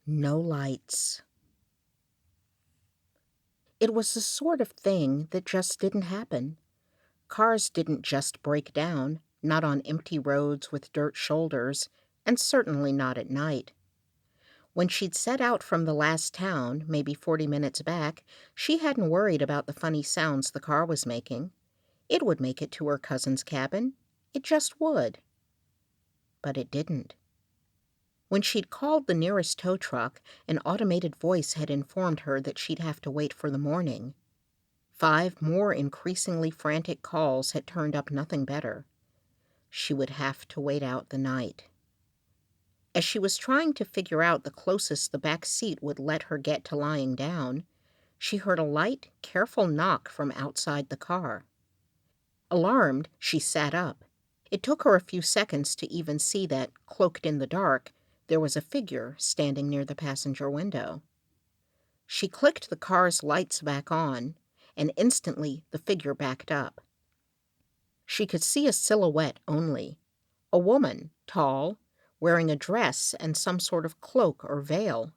No lights. It was the sort of thing that just didn't happen. Cars didn't just break down, not on empty roads with dirt shoulders, and certainly not at night. When she'd set out from the last town, maybe 40 minutes back, she hadn't worried about the funny sounds the car was making. It would make it to her cousin's cabin. It just would. But it didn't. When she'd called the nearest tow truck, an automated voice had informed her that she'd have to wait for the morning. 5 more increasingly frantic calls had turned up nothing better. She would have to wait out the night. As she was trying to figure out the closest the back seat would let her get to lying down, she heard a light, careful knock from outside the car. Alarmed, she sat up. It took her a few seconds to even see that, cloaked in the dark, there was a figure standing near the passenger window. She clicked the car's lights back on, and instantly the figure backed up. She could see a silhouette only. A woman, tall, wearing a dress and some sort of cloak or veil.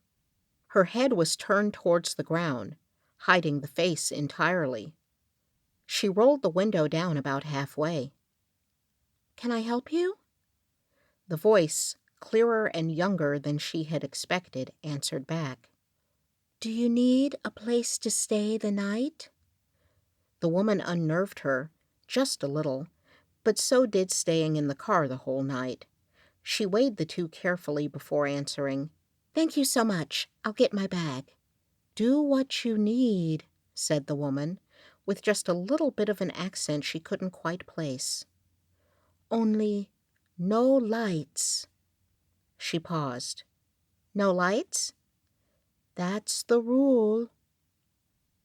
Her head was turned towards the ground, hiding the face entirely. She rolled the window down about halfway. "Can I help you?" The voice, clearer and younger than she had expected, answered back. "Do you need a place to stay the night?" The woman unnerved her, just a little, but so did staying in the car the whole night. She weighed the two carefully before answering. "Thank you so much. I'll get my bag." "Do what you need," said the woman, with just a little bit of an accent she couldn't quite place. "Only no lights." She paused. "No lights?" "That's the rule."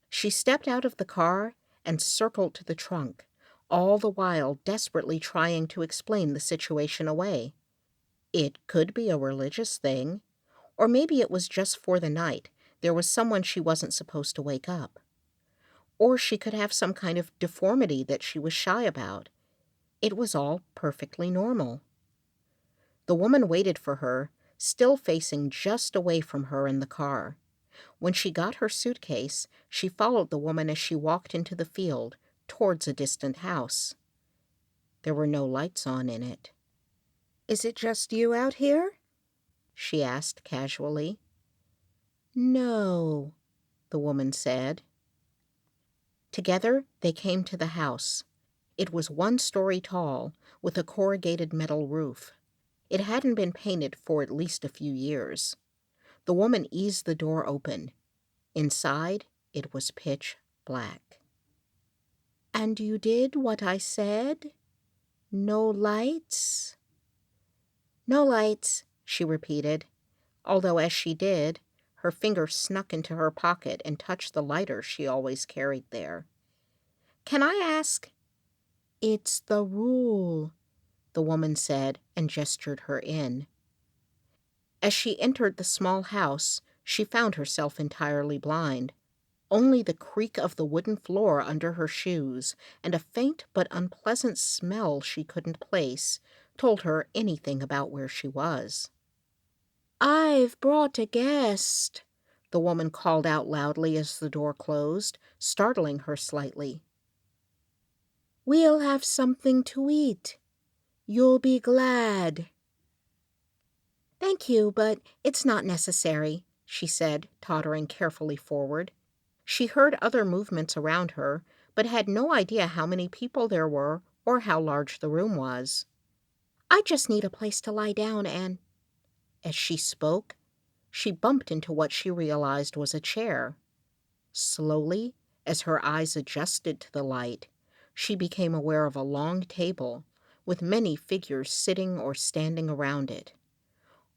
She stepped out of the car and circled to the trunk, all the while desperately trying to explain the situation away. It could be a religious thing, or maybe it was just for the night. There was someone she wasn't supposed to wake up. Or she could have some kind of deformity that she was shy about. It was all perfectly normal. The woman waited for her, still facing just away from her in the car. When she got her suitcase, she followed the woman as she walked into the field, towards a distant house. There were no lights on in it. "Is it just you out here?" she asked casually. "No," the woman said. Together they came to the house. It was 1 story tall, with a corrugated metal roof. It hadn't been painted for at least a few years. The woman eased the door open. Inside, it was pitch black. "And you did what I said? No lights?" "No lights," she repeated, although as she did, her finger snuck into her pocket and touched the lighter she always carried there. "Can I ask—" "It's the rule," the woman said and gestured her in. As she entered the small house, she found herself entirely blind. Only the creak of the wooden floor under her shoes and a faint but unpleasant smell she couldn't place told her anything about where she was. "I've brought a guest," the woman called out loudly as the door closed, startling her slightly. "We'll have something to eat. You'll be glad." "Thank you, but it's not necessary," she said, tottering carefully forward. She heard other movements around her, but had no idea how many people there were or how large the room was. "I just need a place to lie down and—" As she spoke, she bumped into what she realized was a chair. Slowly, as her eyes adjusted to the light, she became aware of a long table, with many figures sitting or standing around it.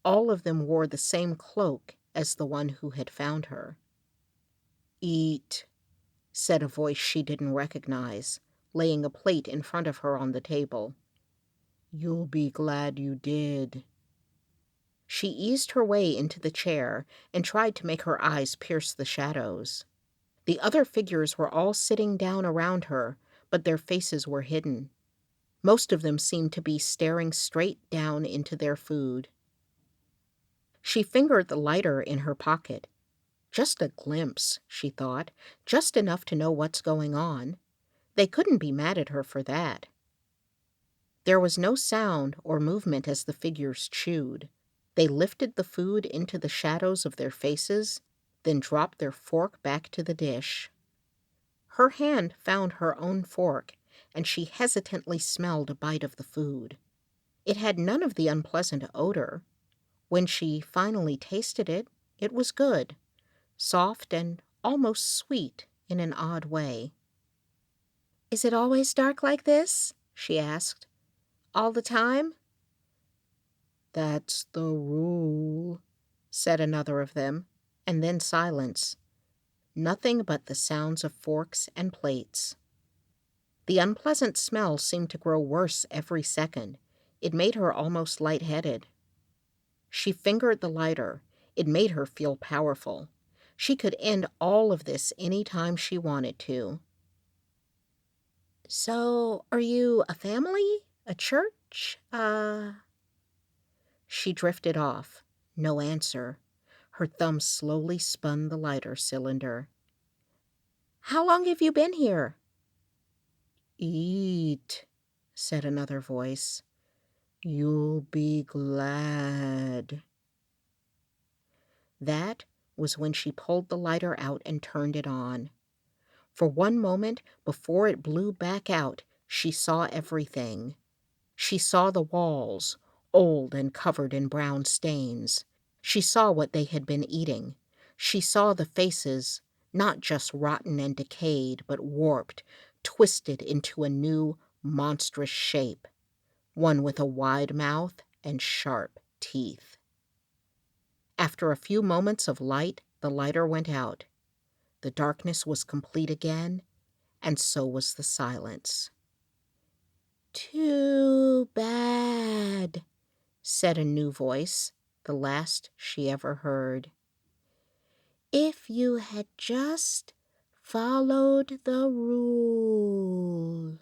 All of them wore the same cloak as the one who had found her. "Eat," said a voice she didn't recognize, laying a plate in front of her on the table. "You'll be glad you did." She eased her way into the chair and tried to make her eyes pierce the shadows. The other figures were all sitting down around her, but their faces were hidden. Most of them seemed to be staring straight down into their food. She fingered the lighter in her pocket. Just a glimpse, she thought, just enough to know what's going on. They couldn't be mad at her for that. There was no sound or movement as the figures chewed. They lifted the food into the shadows of their faces, then dropped their fork back to the dish. Her hand found her own fork, and she hesitantly smelled a bite of the food. It had none of the unpleasant odor. When she finally tasted it, it was good, soft and almost sweet in an odd way. "Is it always dark like this?" she asked. "All the time?" "That's the rule," said another of them, and then silence. Nothing but the sounds of forks and plates. The unpleasant smell seemed to grow worse every second. It made her almost lightheaded. She fingered the lighter. It made her feel powerful. She could end all of this any time she wanted to. "So, are you a family? A church? She drifted off. No answer. Her thumb slowly spun the lighter cylinder. "How long have you been here?" "Eat," said another voice. "You'll be glad." That was when she pulled the lighter out and turned it on. For one moment, before it blew back out, she saw everything. She saw the walls, old and covered in brown stains. She saw what they had been eating. She saw the faces, not just rotten and decayed, but warped, twisted into a new, monstrous shape, one with a wide mouth and sharp teeth. After a few moments of light, the lighter went out. The darkness was complete again, and so was the silence. "Too bad," said a new voice, the last she ever heard. "If you had just followed the rule."